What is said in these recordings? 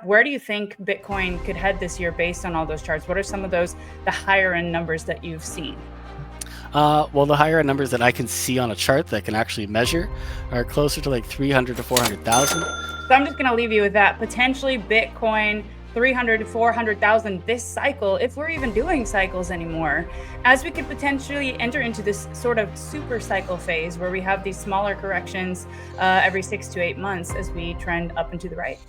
Where do you think Bitcoin could head this year based on all those charts? What are some of the higher end numbers that you've seen? Well, the higher end numbers that I can see on a chart that can actually measure are closer to like 300 to 400,000. So I'm just going to leave you with that. Potentially Bitcoin 300 to 400,000 this cycle, if we're even doing cycles anymore, as we could potentially enter into this sort of super cycle phase where we have these smaller corrections every 6 to 8 months as we trend up and to the right.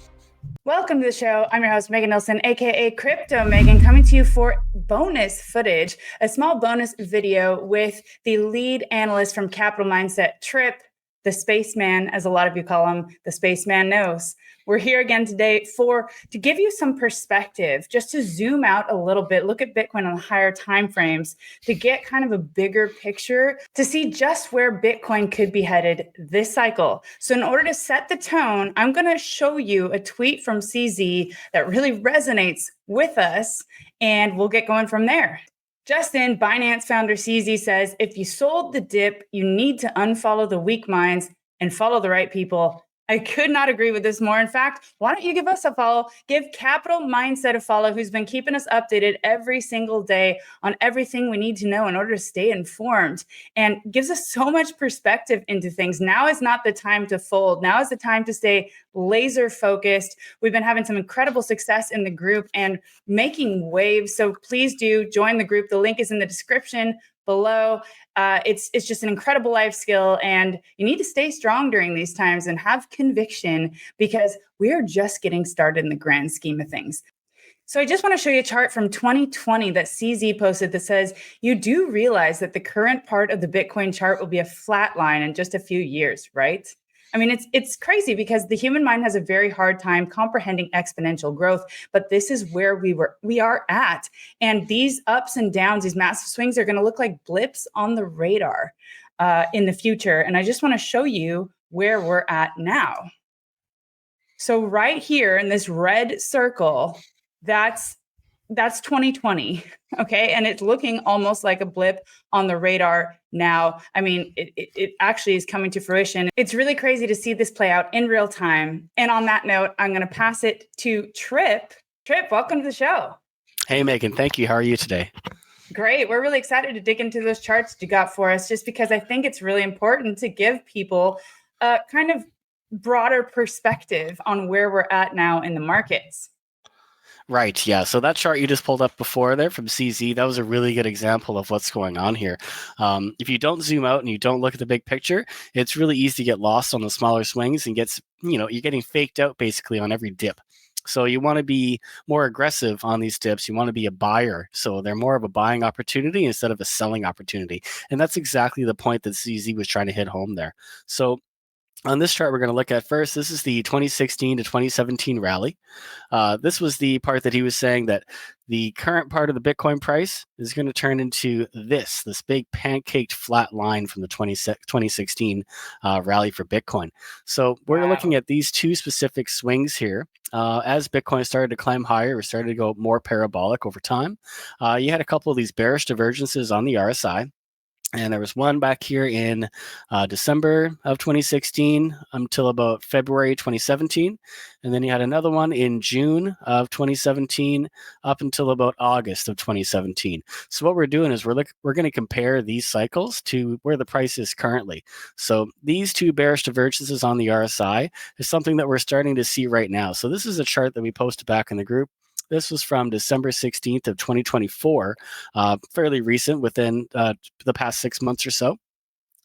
Welcome to the show. I'm your host, Megan Nilsson, aka Crypto Megan, coming to you for bonus footage, a small bonus video with the lead analyst from Capital Mindset, Trip, the spaceman, as a lot of you call him, the spaceman knows. We're here again today to give you some perspective, just to zoom out a little bit, look at Bitcoin on higher time frames, to get kind of a bigger picture, to see just where Bitcoin could be headed this cycle. So in order to set the tone, I'm going to show you a tweet from CZ that really resonates with us, and we'll get going from there. Justin, Binance founder CZ, says, if you sold the dip, you need to unfollow the weak minds and follow the right people. I could not agree with this more. In fact, why don't you give us a follow? Give Capital Mindset a follow, who's been keeping us updated every single day on everything we need to know in order to stay informed, and gives us so much perspective into things. Now is not the time to fold. Now is the time to stay laser focused. We've been having some incredible success in the group and making waves. So please do join the group. The link is in the description below. It's just an incredible life skill, and you need to stay strong during these times and have conviction, because we are just getting started in the grand scheme of things. So I just want to show you a chart from 2020 that CZ posted that says, you do realize that the current part of the Bitcoin chart will be a flat line in just a few years, right? I mean, it's crazy because the human mind has a very hard time comprehending exponential growth, but this is where we are at. And these ups and downs, these massive swings, are going to look like blips on the radar in the future. And I just want to show you where we're at now. So right here in this red circle, that's 2020, okay? And it's looking almost like a blip on the radar now. I mean, it actually is coming to fruition. It's really crazy to see this play out in real time. And on that note, I'm going to pass it to Trip. Trip, welcome to the show. Hey, Megan. Thank you. How are you today? Great. We're really excited to dig into those charts you got for us, just because I think it's really important to give people a kind of broader perspective on where we're at now in the markets. Right, yeah. So that chart you just pulled up before there from CZ, that was a really good example of what's going on here. If you don't zoom out and you don't look at the big picture, it's really easy to get lost on the smaller swings and you're getting faked out basically on every dip. So you want to be more aggressive on these dips. You want to be a buyer. So they're more of a buying opportunity instead of a selling opportunity. And that's exactly the point that CZ was trying to hit home there. So on this chart, we're going to look at first, this is the 2016 to 2017 rally. This was the part that he was saying that the current part of the Bitcoin price is going to turn into this big pancaked flat line from the 2016 rally for Bitcoin. So we're looking at these two specific swings here. As Bitcoin started to climb higher, it started to go more parabolic over time. You had a couple of these bearish divergences on the RSI. And there was one back here in December of 2016 until about February 2017. And then you had another one in June of 2017 up until about August of 2017. So what we're doing is we're going to compare these cycles to where the price is currently. So these two bearish divergences on the RSI is something that we're starting to see right now. So this is a chart that we posted back in the group. This was from December 16th of 2024, fairly recent, within the past 6 months or so.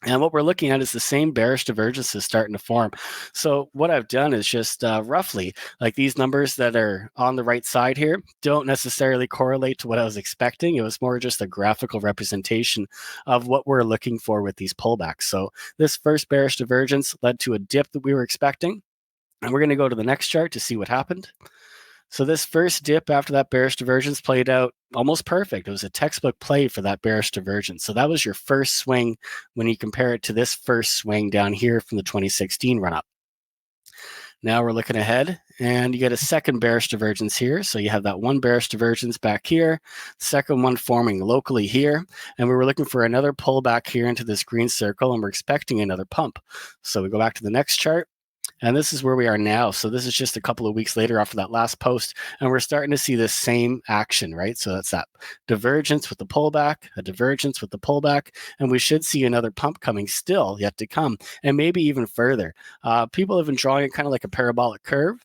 And what we're looking at is the same bearish divergences starting to form. So what I've done is just roughly, like these numbers that are on the right side here don't necessarily correlate to what I was expecting. It was more just a graphical representation of what we're looking for with these pullbacks. So this first bearish divergence led to a dip that we were expecting. And we're going to go to the next chart to see what happened. So this first dip after that bearish divergence played out almost perfect. It was a textbook play for that bearish divergence. So that was your first swing when you compare it to this first swing down here from the 2016 run-up. Now we're looking ahead, and you get a second bearish divergence here. So you have that one bearish divergence back here, second one forming locally here, and we were looking for another pullback here into this green circle, and we're expecting another pump. So we go back to the next chart. And this is where we are now. So this is just a couple of weeks later after that last post, and we're starting to see this same action, right? So that's that divergence with the pullback, a divergence with the pullback, and we should see another pump coming still yet to come, and maybe even further. People have been drawing it kind of like a parabolic curve.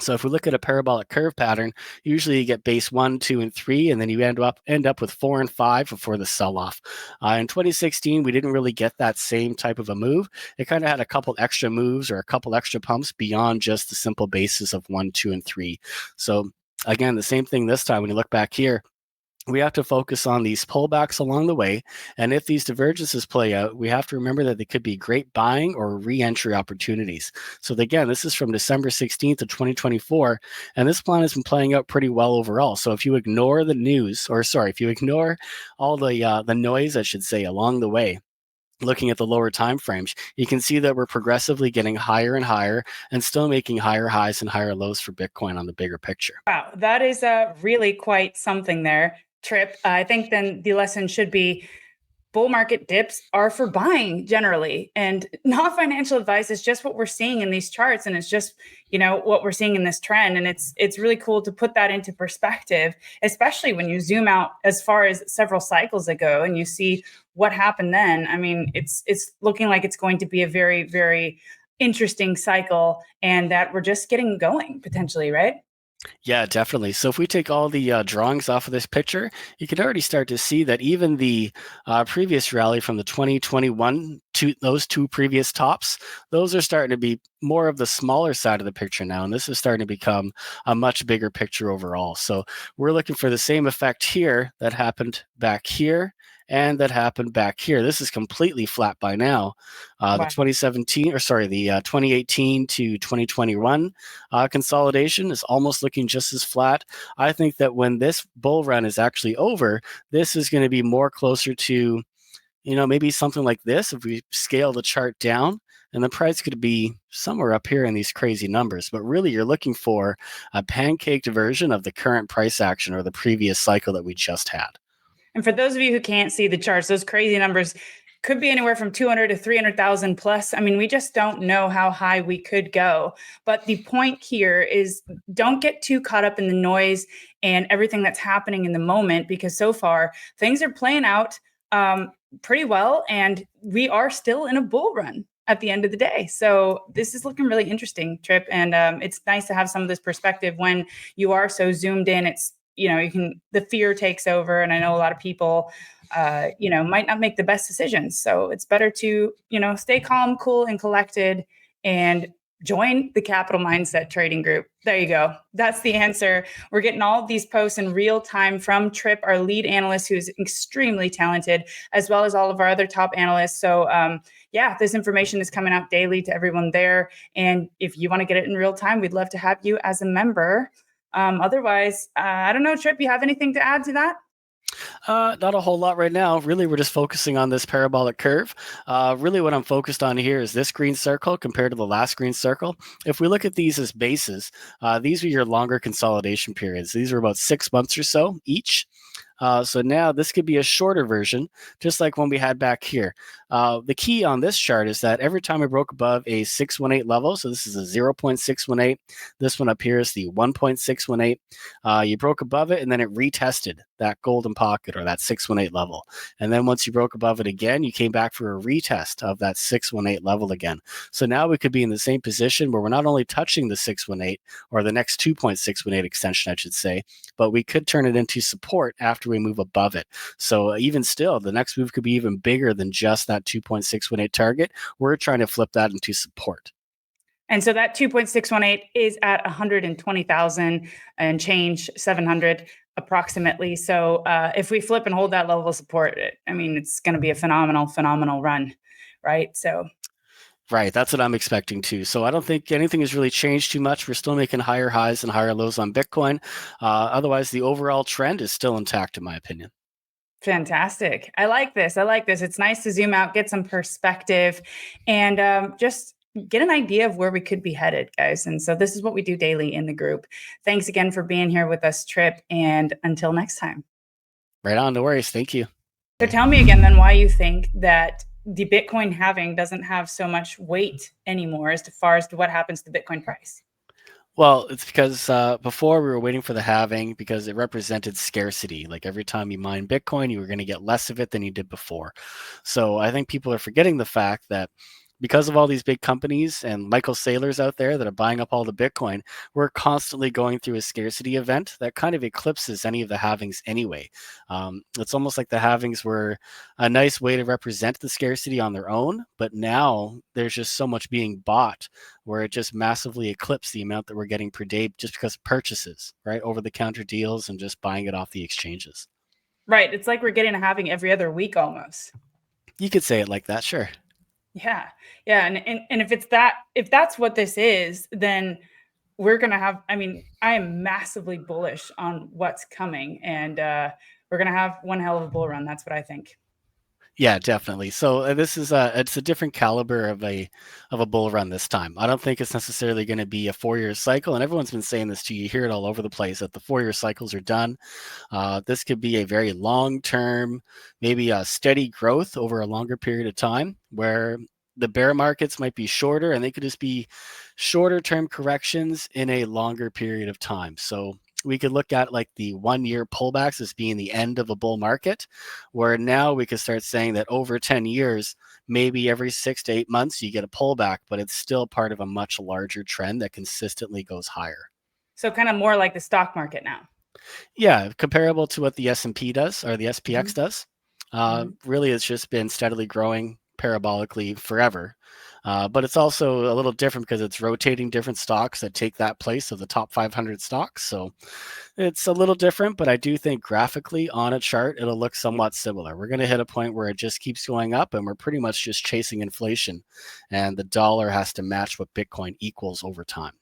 So if we look at a parabolic curve pattern, usually you get base 1, 2, and 3, and then you end up with 4 and 5 before the sell-off. In 2016, we didn't really get that same type of a move. It kind of had a couple extra moves or a couple extra pumps beyond just the simple basis of 1, 2, and 3. So again, the same thing this time when you look back here. We have to focus on these pullbacks along the way. And if these divergences play out, we have to remember that they could be great buying or re-entry opportunities. So again, this is from December 16th of 2024, and this plan has been playing out pretty well overall. So if you ignore the news, or sorry, if you ignore all the noise, I should say, along the way, looking at the lower time frames, you can see that we're progressively getting higher and higher and still making higher highs and higher lows for Bitcoin on the bigger picture. Wow, that is really quite something there, Trip. I think then the lesson should be bull market dips are for buying generally, and not financial advice. Is just what we're seeing in these charts, and it's just what we're seeing in this trend. And it's really cool to put that into perspective, especially when you zoom out as far as several cycles ago and you see what happened then. I mean, it's looking like it's going to be a very, very interesting cycle, and that we're just getting going potentially, right? Yeah, definitely. So if we take all the drawings off of this picture, you can already start to see that even the previous rally from the 2021 to those two previous tops, those are starting to be more of the smaller side of the picture now. And this is starting to become a much bigger picture overall. So we're looking for the same effect here that happened back here and that happened back here. This is completely flat by now. The 2018 to 2021 consolidation is almost looking just as flat. I think that when this bull run is actually over, this is going to be more closer to, maybe something like this. If we scale the chart down, and the price could be somewhere up here in these crazy numbers. But really, you're looking for a pancaked version of the current price action or the previous cycle that we just had. And for those of you who can't see the charts, those crazy numbers could be anywhere from 200 to 300,000 plus. I mean, we just don't know how high we could go. But the point here is don't get too caught up in the noise and everything that's happening in the moment, because so far things are playing out pretty well, and we are still in a bull run at the end of the day. So this is looking really interesting, Trip. And it's nice to have some of this perspective when you are so zoomed in. It's the fear takes over, and I know a lot of people might not make the best decisions. So it's better to stay calm, cool, and collected, and join the Capital Mindset Trading Group. There you go. That's the answer. We're getting all of these posts in real time from Trip, our lead analyst, who's extremely talented, as well as all of our other top analysts. So this information is coming out daily to everyone there. And if you want to get it in real time, we'd love to have you as a member. Otherwise, I don't know, Trip, you have anything to add to that? Not a whole lot right now. Really, we're just focusing on this parabolic curve. Really, what I'm focused on here is this green circle compared to the last green circle. If we look at these as bases, these are your longer consolidation periods. These are about 6 months or so each. So now this could be a shorter version, just like one we had back here. The key on this chart is that every time we broke above a 618 level, so this is a 0.618, this one up here is the 1.618, you broke above it and then it retested that golden pocket or that 618 level. And then once you broke above it again, you came back for a retest of that 618 level again. So now we could be in the same position where we're not only touching the 618 or the next 2.618 extension, I should say, but we could turn it into support after we move above it. So even still, the next move could be even bigger than just that 2.618 target. We're trying to flip that into support. And so that 2.618 is at 120,000 and change, 700 approximately. So if we flip and hold that level of support, it's going to be a phenomenal run, right? Right, that's what I'm expecting too. So I don't think anything has really changed too much. We're still making higher highs and higher lows on Bitcoin. Otherwise, the overall trend is still intact, in my opinion. Fantastic. I like this. It's nice to zoom out, get some perspective, and just get an idea of where we could be headed, guys. And so this is what we do daily in the group. Thanks again for being here with us, Trip. And until next time. Right on. No worries. Thank you. So tell me again then why you think that the Bitcoin halving doesn't have so much weight anymore as far as to what happens to Bitcoin price? Well, it's because before we were waiting for the halving because it represented scarcity. Like every time you mine Bitcoin, you were going to get less of it than you did before. So I think people are forgetting the fact that because of all these big companies and Michael Saylors out there that are buying up all the Bitcoin, we're constantly going through a scarcity event that kind of eclipses any of the halvings anyway. It's almost like the halvings were a nice way to represent the scarcity on their own, but now there's just so much being bought where it just massively eclipsed the amount that we're getting per day just because of purchases, right? Over the counter deals and just buying it off the exchanges. Right. It's like we're getting a halving every other week almost. You could say it like that, sure. Yeah. Yeah. And if that's what this is, then we're gonna have, I mean, I am massively bullish on what's coming. And we're gonna have one hell of a bull run. That's what I think. Yeah, definitely. So this is it's a different caliber of a bull run this time. I don't think it's necessarily going to be a 4 year cycle, and everyone's been saying this to you. You hear it all over the place that the 4 year cycles are done. This could be a very long term, maybe a steady growth over a longer period of time, where the bear markets might be shorter, and they could just be shorter term corrections in a longer period of time. So we could look at like the 1 year pullbacks as being the end of a bull market, where now we could start saying that over 10 years, maybe every 6 to 8 months, you get a pullback, but it's still part of a much larger trend that consistently goes higher. So kind of more like the stock market now. Yeah, comparable to what the S&P does or the SPX Mhm. does. Mhm. Really, it's just been steadily growing parabolically forever. But it's also a little different because it's rotating different stocks that take that place of the top 500 stocks. So it's a little different, but I do think graphically on a chart, it'll look somewhat similar. We're going to hit a point where it just keeps going up and we're pretty much just chasing inflation. And the dollar has to match what Bitcoin equals over time.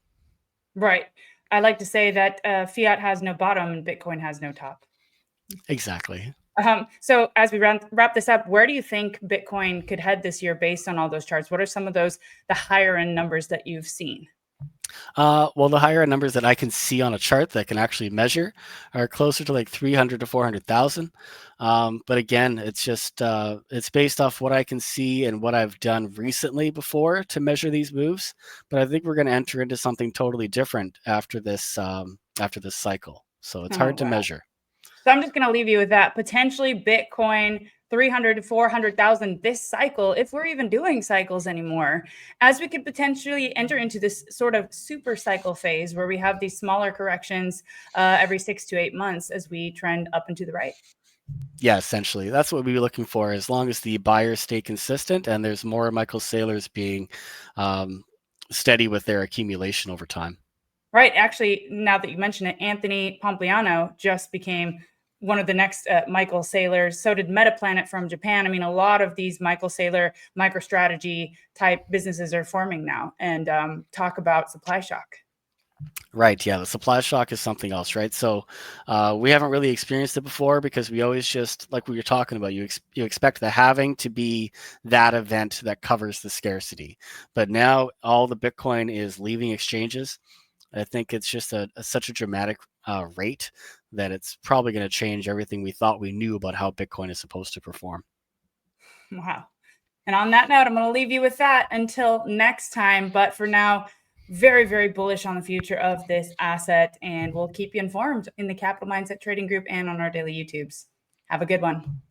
Right. I like to say that fiat has no bottom and Bitcoin has no top. Exactly. So as we wrap this up, where do you think Bitcoin could head this year based on all those charts? What are some of the higher end numbers that you've seen? Well, the higher end numbers that I can see on a chart that can actually measure are closer to like 300 to 400,000. But again, it's just it's based off what I can see and what I've done recently before to measure these moves. But I think we're going to enter into something totally different after this cycle. So it's Oh, hard to wow. measure. So I'm just going to leave you with that. Potentially Bitcoin 300 to 400,000 this cycle, if we're even doing cycles anymore, as we could potentially enter into this sort of super cycle phase where we have these smaller corrections every 6 to 8 months as we trend up and to the right. Yeah, essentially, that's what we'd be looking for. As long as the buyers stay consistent and there's more Michael Saylors being um, steady with their accumulation over time. Right. Actually, now that you mention it, Anthony Pompliano just became one of the next Michael Saylors. So did Metaplanet from Japan. I mean, a lot of these Michael Saylor MicroStrategy type businesses are forming now. And talk about supply shock. Right. Yeah. The supply shock is something else, right? So we haven't really experienced it before because we always just, like we were talking about, you expect the halving to be that event that covers the scarcity. But now all the Bitcoin is leaving exchanges. I think it's just such a dramatic rate that it's probably going to change everything we thought we knew about how Bitcoin is supposed to perform. Wow. And on that note, I'm going to leave you with that until next time. But for now, very, very bullish on the future of this asset. And we'll keep you informed in the Capital Mindset Trading Group and on our daily YouTubes. Have a good one.